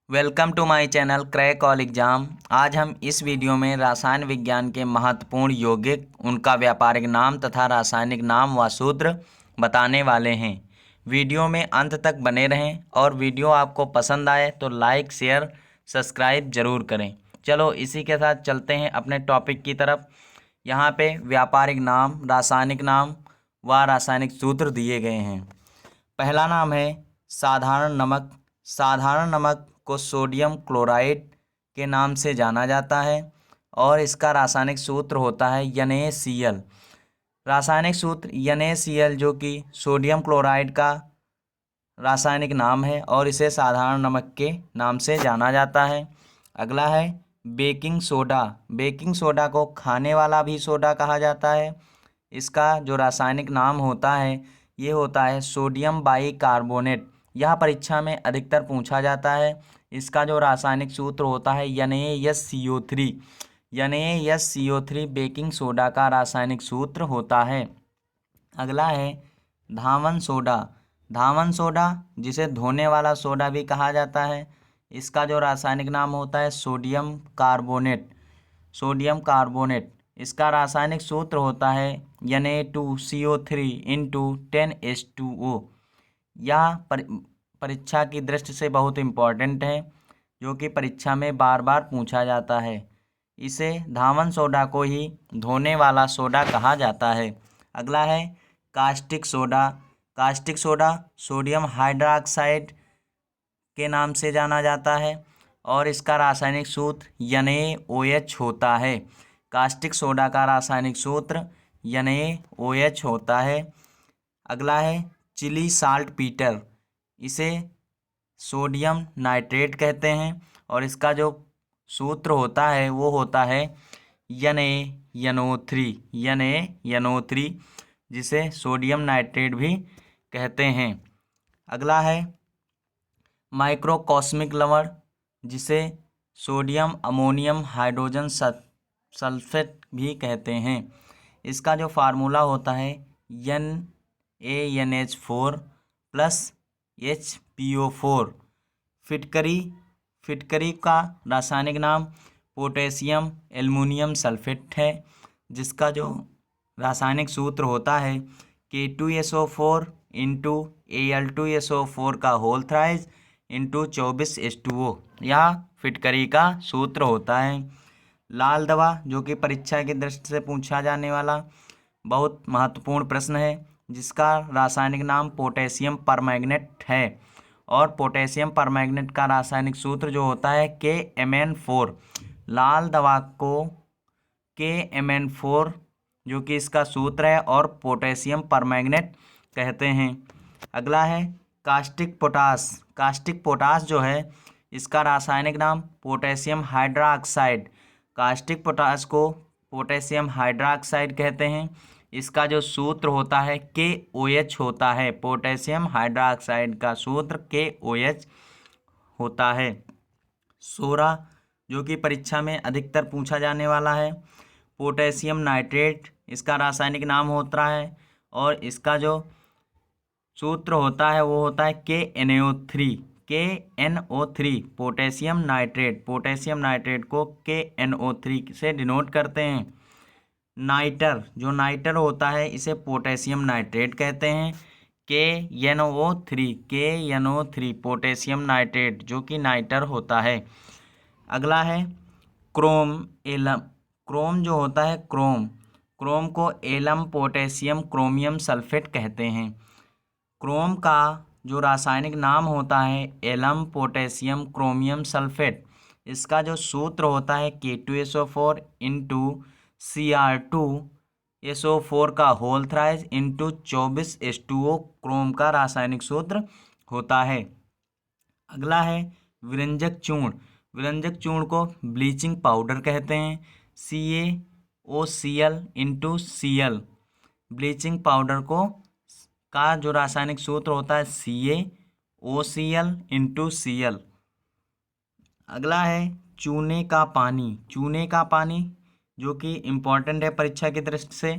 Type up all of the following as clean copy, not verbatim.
Welcome to my channel crack all exam. आज हम इस वीडियो में रसायन विज्ञान के महत्वपूर्ण यौगिक, उनका व्यापारिक नाम तथा रासायनिक नाम व सूत्र बताने वाले हैं। वीडियो में अंत तक बने रहें और वीडियो आपको पसंद आए तो लाइक, शेयर, सब्सक्राइब जरूर करें। चलो इसी के साथ चलते हैं अपने टॉपिक की तरफ। यहाँ पे व्यापारिक नाम, रासायनिक नाम व रासायनिक सूत्र दिए गए हैं। पहला नाम है साधारण नमक। साधारण नमक को सोडियम क्लोराइड के नाम से जाना जाता है और इसका रासायनिक सूत्र होता है NaCl। रासायनिक सूत्र NaCl जो कि सोडियम क्लोराइड का रासायनिक नाम है और इसे साधारण नमक के नाम से जाना जाता है। अगला है बेकिंग सोडा। बेकिंग सोडा को खाने वाला भी सोडा कहा जाता है। इसका जो रासायनिक नाम होता है ये होता है सोडियम बाइकार्बोनेट। यह परीक्षा में अधिकतर पूछा जाता है। इसका जो रासायनिक सूत्र होता है NaSCO3। NaSCO3 बेकिंग सोडा का रासायनिक सूत्र होता है। अगला है धावन सोडा। धावन सोडा जिसे धोने वाला सोडा भी कहा जाता है, इसका जो रासायनिक नाम होता है सोडियम कार्बोनेट। सोडियम कार्बोनेट इसका रासायनिक सूत्र होता है Na2CO3 इंटू 10H2O। यह परीक्षा की दृष्टि से बहुत इम्पोर्टेंट है, जो कि परीक्षा में बार बार पूछा जाता है। इसे धावन सोडा को ही धोने वाला सोडा कहा जाता है। अगला है caustic soda. Caustic soda sodium hydroxide के नाम से जाना जाता है और इसका रासायनिक सूत्र NaOH होता है। कास्टिक सोडा का रासायनिक सूत्र NaOH होता है। अगला है चिली साल्ट पीटर। इसे सोडियम नाइट्रेट कहते हैं और इसका जो सूत्र होता है वो होता है NaNO3 जिसे सोडियम नाइट्रेट भी कहते हैं। अगला है माइक्रोकॉस्मिक लवण, जिसे सोडियम अमोनियम हाइड्रोजन सल्फेट भी कहते हैं। इसका जो फार्मूला होता है NaNH4 प्लस HPO4। फिटकरी का रासायनिक नाम पोटेशियम एल्युमिनियम सल्फेट है, जिसका जो रासायनिक सूत्र होता है K2SO4 इंटू Al2SO4 का होल थ्राइस इंटू 24H2O। यह फिटकरी का सूत्र होता है। लाल दवा जो कि परीक्षा की दृष्टि से पूछा जाने वाला बहुत महत्वपूर्ण प्रश्न है, जिसका रासायनिक नाम पोटेशियम परमैंगनेट है और पोटेशियम परमैंगनेट का रासायनिक सूत्र जो होता है KMN4। लाल दवा को KMN4 जो कि इसका सूत्र है और पोटेशियम परमैंगनेट कहते हैं। अगला है कास्टिक पोटास। कास्टिक पोटास जो है इसका रासायनिक नाम पोटेशियम हाइड्रोक्साइड। कास्टिक पोटास को पोटेशियम हाइड्रोक्साइड कहते हैं। इसका जो सूत्र होता है KOH होता है। पोटेशियम हाइड्रोक्साइड का सूत्र KOH होता है। सोरा जो कि परीक्षा में अधिकतर पूछा जाने वाला है, पोटेशियम नाइट्रेट इसका रासायनिक नाम होता है और इसका जो सूत्र होता है वो होता है KNO3। पोटेशियम नाइट्रेट को KNO3 से डिनोट करते हैं। नाइटर होता है इसे पोटेशियम नाइट्रेट कहते हैं। KNO3 पोटेशियम नाइट्रेट जो कि नाइटर होता है। अगला है क्रोम जो होता है क्रोम को एलम पोटेशियम क्रोमियम सल्फेट कहते हैं। क्रोम का जो रासायनिक नाम होता है एलम पोटेशियम क्रोमियम सल्फेट। इसका जो सूत्र होता है K2SO4 इंटू Cr2SO4 का whole thrice into 24H2O Chrome का रासायनिक सूत्र होता है। अगला है विरंजक चूर्ण। विरंजक चूर्ण को ब्लीचिंग पाउडर कहते हैं। CaOCl into Cl। Bleaching powder का जो रासायनिक सूत्र होता है CaOCl इंटू Cl। अगला है चूने का पानी जो कि इम्पोर्टेंट है परीक्षा की दृष्टि से।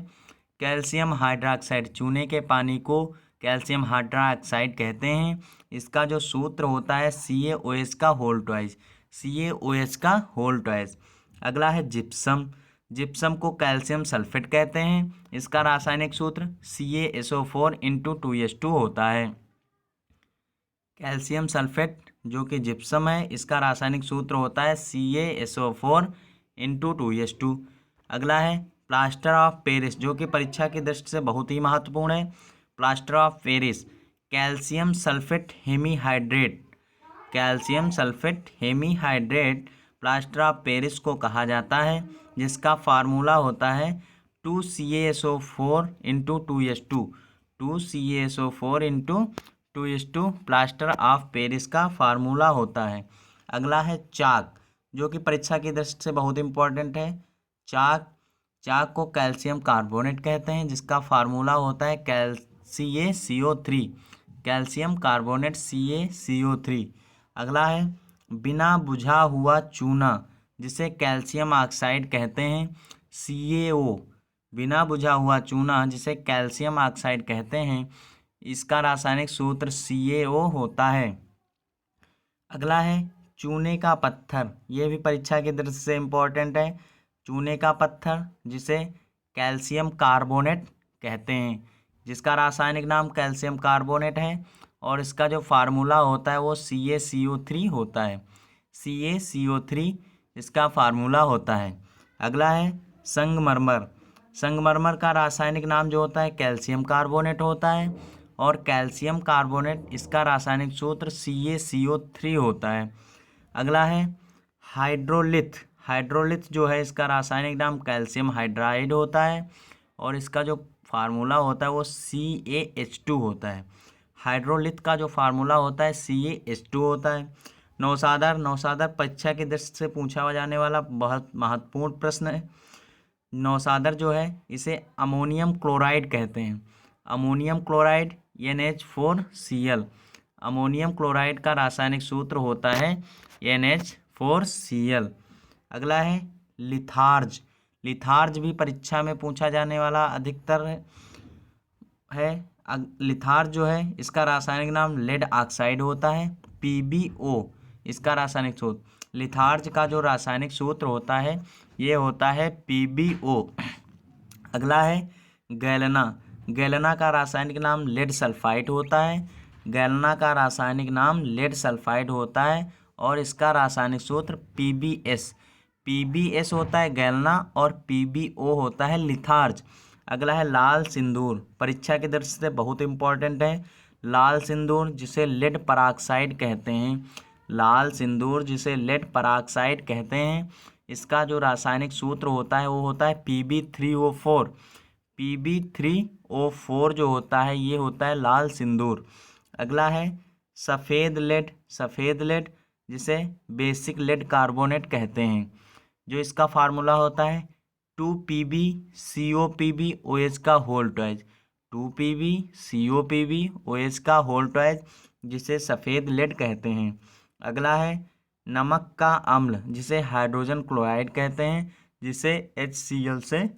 कैल्शियम हाइड्रोक्साइड, चूने के पानी को कैल्शियम हाइड्रोक्साइड कहते हैं इसका जो सूत्र होता है CaOH का होल ट्वाइस, CaOH का होल ट्वाइस। अगला है जिप्सम। जिप्सम को कैल्शियम सल्फेट कहते हैं। इसका रासायनिक सूत्र CaSO4 × 2S2 होता है। कैल्शियम सल्फेट जो कि जिप्सम है, इसका रासायनिक सूत्र होता है CaSO4 × 2S2। अगला है प्लास्टर ऑफ पेरिस, जो कि परीक्षा की दृष्टि से बहुत ही महत्वपूर्ण है। Plaster of Paris calcium sulphate hemihydrate, calcium sulphate hemihydrate plaster of Paris को कहा जाता है, जिसका फार्मूला होता है 2CaSO4 × 2S2, 2CaSO4 × 2S2 plaster of Paris का फार्मूला होता है। अगला है चाक, जो कि परीक्षा की दृष्टि से बहुत इंपॉर्टेंट है। चाक को कैल्शियम कार्बोनेट कहते हैं, जिसका फार्मूला होता है CaCO3, कैल्शियम कार्बोनेट CaCO3। अगला है बिना बुझा हुआ चूना, जिसे कैल्शियम ऑक्साइड कहते हैं, CaO। बिना बुझा हुआ चूना जिसे कैल्शियम ऑक्साइड कहते हैं, इसका रासायनिक सूत्र CaO होता है। अगला है चूने का पत्थर, यह भी परीक्षा की दृष्टि से इम्पोर्टेंट है। चूने का पत्थर जिसे कैल्शियम कार्बोनेट कहते हैं, जिसका रासायनिक नाम कैल्शियम कार्बोनेट है, और इसका जो फार्मूला होता है वो CaCO3 होता है, CaCO3 इसका फार्मूला होता है। अगला है संगमरमर। संगमरमर का रासायनिक नाम जो होता है कैल्शियम कार्बोनेट होता है, और कैल्शियम कार्बोनेट इसका रासायनिक सूत्र CaCO3 होता है। अगला है हाइड्रोलिथ। हाइड्रोलिथ जो है इसका रासायनिक नाम कैल्शियम हाइड्राइड होता है, और इसका जो फार्मूला होता है वो CaH2 होता है। हाइड्रोलिथ का जो फार्मूला होता है CaH2 होता है। नौसादर परीक्षा की दृष्टि से पूछा जाने वाला बहुत महत्वपूर्ण प्रश्न है। नौसादर जो है इसे अमोनियम क्लोराइड कहते हैं, ammonium chloride NH4Cl। Ammonium chloride का रासायनिक सूत्र होता है NH4Cl। अगला है लिथार्ज। लिथार्ज भी परीक्षा में पूछा जाने वाला अधिकतर है। लिथार्ज जो है इसका रासायनिक नाम लेड ऑक्साइड होता है, PbO इसका रासायनिक सूत्र। लिथार्ज का जो रासायनिक सूत्र होता है ये होता है PbO। अगला है गैलेना। गैलेना का रासायनिक नाम लेड सल्फाइड होता है, गैलेना का रासायनिक नाम लेड सल्फाइड होता है, और इसका रासायनिक सूत्र PbS, PbS होता है गैलेना, और PbO होता है लिथार्ज। अगला है लाल सिंदूर, परीक्षा की दृष्टि से बहुत इंपॉर्टेंट है। लाल सिंदूर जिसे लेड पराक्साइड कहते हैं, लाल सिंदूर जिसे लेड पराक्साइड कहते हैं, इसका जो रासायनिक सूत्र होता है वो होता है Pb3O4। Pb3O4 जो होता है ये होता है लाल सिंदूर। अगला है सफ़ेद लेड। सफ़ेद लेड जिसे बेसिक लेड कार्बोनेट कहते हैं, जो इसका फार्मूला होता है 2PbCOPbOH का होल ट्वाइस, 2PbCOPbOH का होल ट्वाइस, जिसे सफ़ेद लेड कहते हैं। अगला है नमक का अम्ल, जिसे हाइड्रोजन क्लोराइड कहते हैं, जिसे HCl से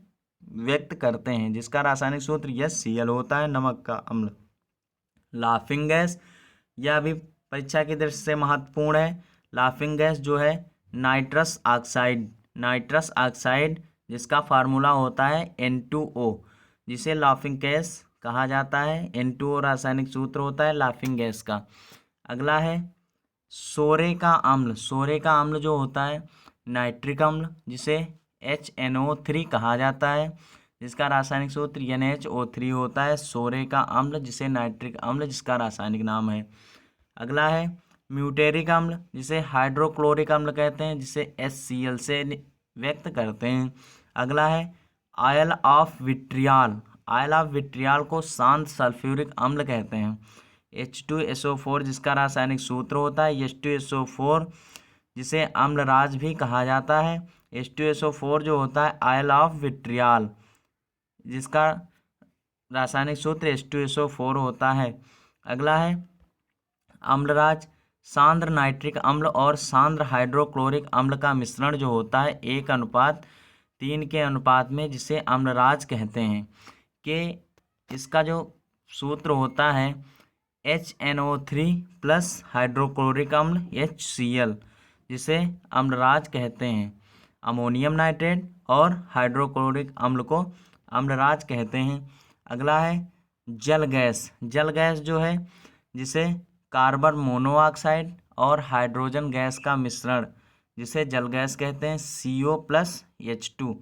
व्यक्त करते हैं, जिसका रासायनिक सूत्र HCl होता है, नमक का अम्ल। लाफिंग गैस, यह भी परीक्षा की दृष्टि से महत्वपूर्ण है। लाफिंग गैस जो है नाइट्रस ऑक्साइड, नाइट्रस ऑक्साइड जिसका फार्मूला होता है N2O, जिसे लाफिंग गैस कहा जाता है। N2O रासायनिक सूत्र होता है लाफिंग गैस का। अगला है सोरे का अम्ल। सोरे का अम्ल जो होता है नाइट्रिक अम्ल, जिसे HNO3 कहा जाता है, जिसका रासायनिक सूत्र NHO3 होता है। सोरे का अम्ल जिसे नाइट्रिक अम्ल जिसका रासायनिक नाम है। अगला है म्यूटेरिक अम्ल, जिसे हाइड्रोक्लोरिक अम्ल कहते हैं, जिसे HCl से व्यक्त करते हैं। अगला है आयल ऑफ विट्रियाल। आयल ऑफ विट्रियाल को शांत सल्फ्यूरिक अम्ल कहते हैं। H2SO4 जिसका रासायनिक सूत्र होता है H2SO4, जिसे अम्लराज भी कहा जाता है। H2SO4 जो होता है आयल ऑफ विट्रियाल, जिसका रासायनिक सूत्र H2SO4 होता है। अगला है अम्लराज सांद्र नाइट्रिक अम्ल और सांद्र हाइड्रोक्लोरिक अम्ल का मिश्रण जो होता है 1:3 के अनुपात में, जिसे अम्लराज कहते हैं। कि इसका जो सूत्र होता है HNO3 प्लस हाइड्रोक्लोरिक अम्ल HCl, जिसे अम्लराज कहते हैं। अमोनियम नाइट्रेट और हाइड्रोक्लोरिक अम्ल को अम्लराज कहते हैं। अगला है जल गैस। जल गैस जो है जिसे कार्बन मोनोऑक्साइड और हाइड्रोजन गैस का मिश्रण, जिसे जल गैस कहते हैं। CO+H2,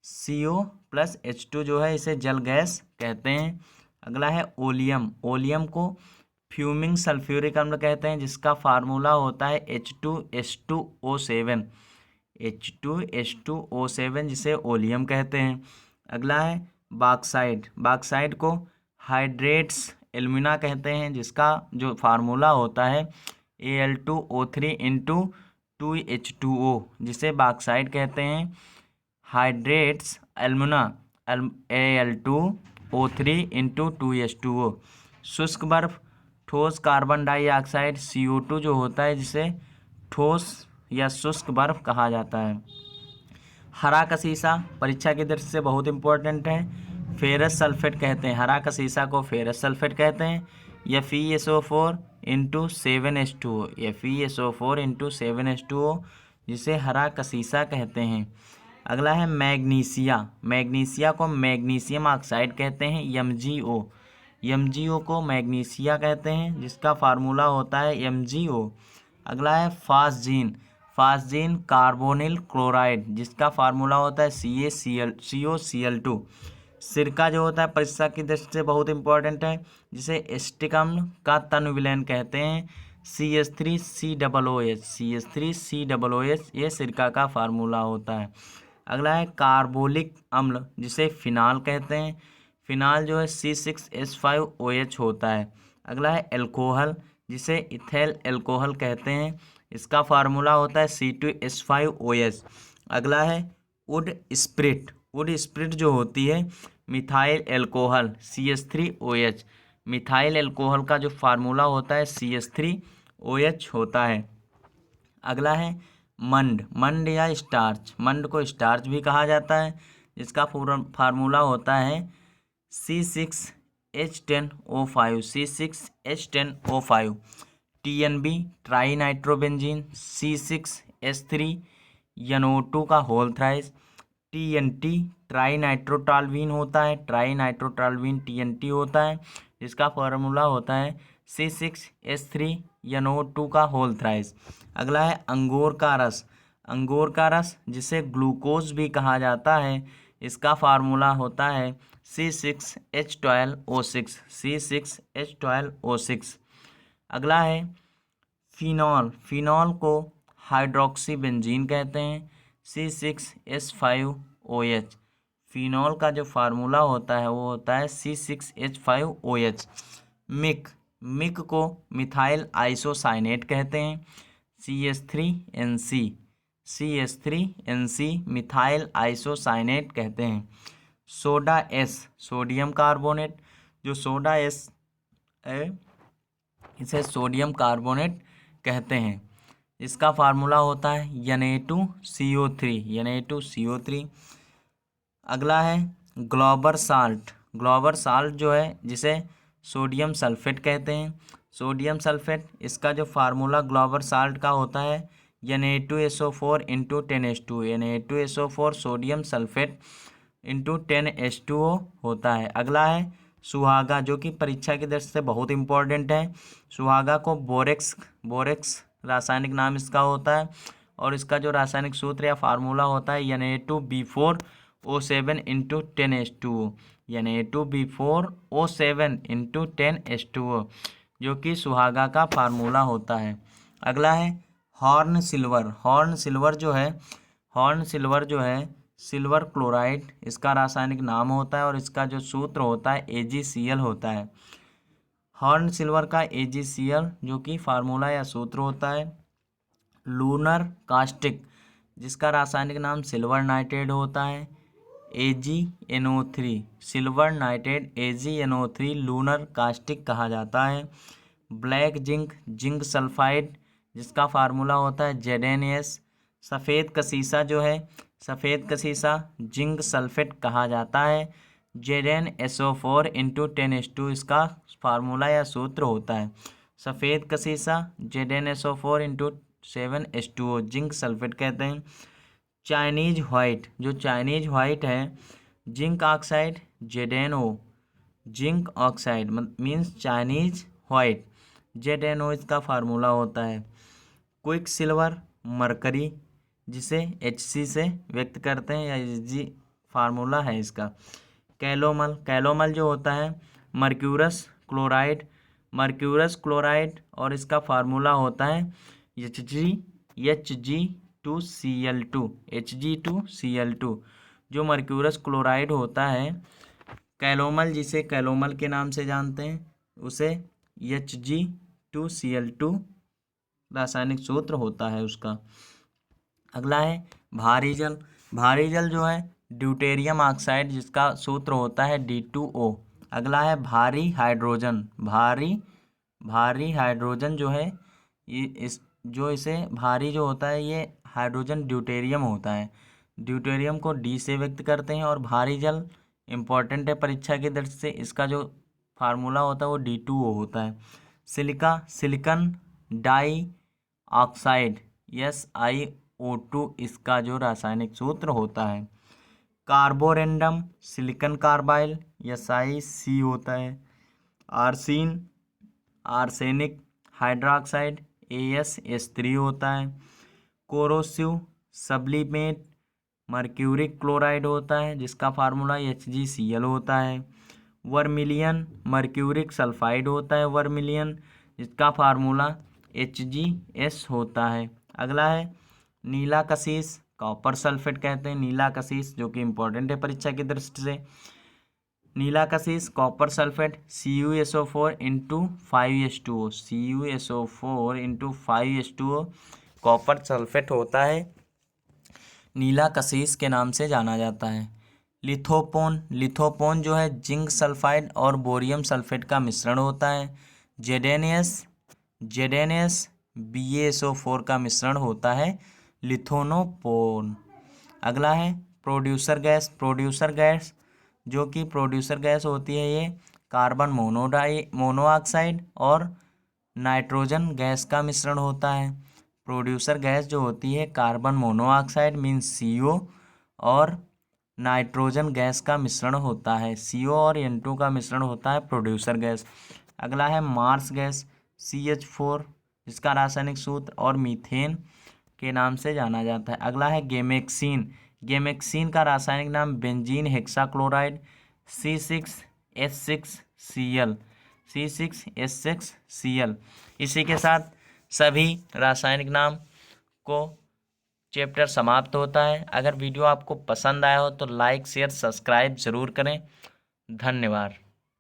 CO+H2 जो है इसे जल गैस कहते हैं। अगला है ओलियम। ओलियम को फ्यूमिंग सल्फ्यूरिक अम्ल कहते हैं, जिसका फार्मूला होता है H2H2O7, H2H2O7, जिसे ओलियम कहते हैं। अगला है बॉक्साइट। बॉक्साइट को हाइड्रेट्स एल्यूमिना कहते हैं, जिसका जो फार्मूला होता है Al2O3 × 2H2O, जिसे बॉक्साइट कहते हैं। Hydrates alumina Al2O3 × 2H2O। शुष्क बर्फ, ठोस कार्बन डाइऑक्साइड CO2 जो होता है, जिसे ठोस या शुष्क बर्फ कहा जाता है। हरा का शीशा परीक्षा की दृष्टि से बहुत इंपॉर्टेंट है। फेरस सल्फेट कहते हैं, हरा का शीशा को फेरस सल्फेट कहते हैं। FeSO4 × 7H2O, FeSO4 × 7H2O, जिसे हरा का शीशा कहते हैं। अगला है मैग्नीशिया। मैग्नीशिया को मैग्नीशियम ऑक्साइड कहते हैं, MgO। MgO को मैग्नीशिया कहते हैं, जिसका फार्मूला होता है MgO। अगला है फास्जीन। फास्जीन कार्बोनिल क्लोराइड, जिसका फार्मूला होता है CaCO2। सिरका जो होता है परीक्षा की दृष्टि से बहुत इंपॉर्टेंट है, जिसे एसिटिक अम्ल का तन विलयन कहते हैं। CH3COOH, CH3COOH ये सिरका का फार्मूला होता है। अगला है कार्बोलिक अम्ल, जिसे फिनाल कहते हैं। फिनाल जो है C6H5OH होता है। अगला है एल्कोहल, जिसे इथेल एल्कोहल कहते हैं। इसका फार्मूला होता है C2H5OH। अगला है वुड स्प्रिट। वुड स्प्रिट जो होती है methyl alcohol CH3OH। Methyl alcohol का जो फार्मूला होता है CH3OH होता है। अगला है मंड। मंड या स्टार्च। मंड को स्टार्च भी कहा जाता है, जिसका फार्मूला होता है C6H10O5, C6H10O5। TNB try nitrobenzene C6H3NO2 का होल थ्राइस। TNT ट्राई नाइट्रोटॉल्वीन होता है, ट्राई नाइट्रोटॉल्वीन TNT होता है, जिसका फार्मूला होता है C6H3NO2 का होल थ्राइस। अगला है अंगूर का रस। अंगूर का रस जिसे ग्लूकोज भी कहा जाता है, इसका फार्मूला होता है C6H12O6, C6H12O6। अगला है फिनॉल। फिनॉल को हाइड्रोक्सी बेंजीन कहते हैं, C6H5OH। फिनॉल का जो फार्मूला होता है वो होता है C6H5OH। मिक को मिथाइल आइसोसाइनेट कहते हैं, CH3NC, CH3NC मिथाइल आइसोसाइनेट कहते हैं। Soda S sodium carbonate. जो सोडा एस है इसे सोडियम कार्बोनेट कहते हैं। इसका फार्मूला होता है Na2CO3, Na2CO3। अगला है ग्लोबर साल्ट। ग्लोबर साल्ट जो है जिसे सोडियम सल्फेट कहते हैं। सोडियम सल्फेट इसका जो फार्मूला ग्लोबर साल्ट का होता है Na2SO4 × 10H2, Na2SO4 sodium sulphate × 10H2O होता है। अगला है सुहागा, जो कि परीक्षा की दृष्टि से बहुत इंपॉर्टेंट है। सुहागा को बोरेक्स रासायनिक नाम इसका होता है, और इसका जो रासायनिक सूत्र या फार्मूला होता है Na2B4O7 × 10H2O, Na2B4O7 × 10H2O, जो कि सुहागा का फार्मूला होता है। अगला है हॉर्न सिल्वर। हॉर्न सिल्वर जो है सिल्वर क्लोराइड इसका रासायनिक नाम होता है, और इसका जो सूत्र होता है AgCl होता है। हॉर्न सिल्वर का AgCl जो कि फार्मूला या सूत्र होता है। लूनर कास्टिक, जिसका रासायनिक नाम सिल्वर नाइट्रेट होता है, AgNO3, silver nitrate AgNO3 lunar caustic कहा जाता है। ब्लैक जिंक सल्फाइड, जिसका फार्मूला होता है ZnS। सफ़ेद कसीसा जो है सफ़ेद कसीसा जिंक सल्फेट कहा जाता है, ZnSO4 इंटू 10H2 इसका फार्मूला या सूत्र होता है। सफ़ेद कसीसा ZnSO4 into 7H2O zinc sulphate कहते हैं। चाइनीज वाइट, जो चाइनीज वाइट है zinc oxide ZnO, zinc oxide means Chinese white, ZnO इसका फार्मूला होता है। क्विक सिल्वर मरकरी जिसे Hc से व्यक्त करते हैं या Hg फार्मूला है इसका। कैलोमल, कैलोमल जो होता है मर्क्यूरस क्लोराइड, मर्क्यूरस क्लोराइड और इसका फार्मूला होता है Hg2Cl2, जो मर्क्यूरस क्लोराइड होता है कैलोमल, जिसे कैलोमल के नाम से जानते हैं, उसे Hg2Cl2 रासायनिक सूत्र होता है उसका। अगला है भारी जल, भारी जल जो है ड्यूटेरियम ऑक्साइड जिसका सूत्र होता है D2O। अगला है भारी हाइड्रोजन, भारी हाइड्रोजन जो है इसे भारी जो होता है ये हाइड्रोजन ड्यूटेरियम होता है, ड्यूटेरियम को D से व्यक्त करते हैं। और भारी जल इम्पॉर्टेंट है परीक्षा की दृष्टि से, इसका जो फार्मूला होता है वो D2O होता है। Silica, silicon die oxide SiO2 इसका जो रासायनिक सूत्र होता है। कार्बोरेंडम सिलिकन कार्बाइल SiC होता है। आर्सिन आर्सेनिक हाइड्रोक्साइड AsH3 होता है। कोरोसिव सब्लिमेट मर्क्यूरिक क्लोराइड होता है जिसका फार्मूला HgCl होता है। वर्मिलियन मर्क्यूरिक सल्फाइड होता है, वर्मिलियन जिसका फार्मूला HgS होता है। अगला है नीला कशीस, कॉपर सल्फेट कहते हैं नीला कशीस, जो कि इम्पोर्टेंट है परीक्षा की दृष्टि से। नीला कशीस copper sulphate CuSO4 into 5H2O, CuSO4 into 5H2O copper sulphate होता है, नीला कशीस के नाम से जाना जाता है। लिथोपोन, लिथोपोन जो है जिंक सल्फाइड और बोरियम सल्फेट का मिश्रण होता है। ZnS BaSO4 का मिश्रण होता है लिथोनोपोन। अगला है प्रोड्यूसर गैस, प्रोड्यूसर गैस जो कि प्रोड्यूसर गैस होती है ये कार्बन मोनोऑक्साइड और नाइट्रोजन गैस का मिश्रण होता है। प्रोड्यूसर गैस जो होती है कार्बन मोनोऑक्साइड मीन्स CO और नाइट्रोजन गैस का मिश्रण होता है, CO और N2 का मिश्रण होता है प्रोड्यूसर गैस। अगला है मार्स गैस CH4 जिसका रासायनिक सूत्र और मीथेन के नाम से जाना जाता है। अगला है गेमेक्सिन, गेमेक्सिन का रासायनिक नाम बेंजीन हेक्साक्लोराइड C6H6Cl। इसी के साथ सभी रासायनिक नाम को चैप्टर समाप्त होता है। अगर वीडियो आपको पसंद आया हो तो लाइक शेयर सब्सक्राइब ज़रूर करें। धन्यवाद।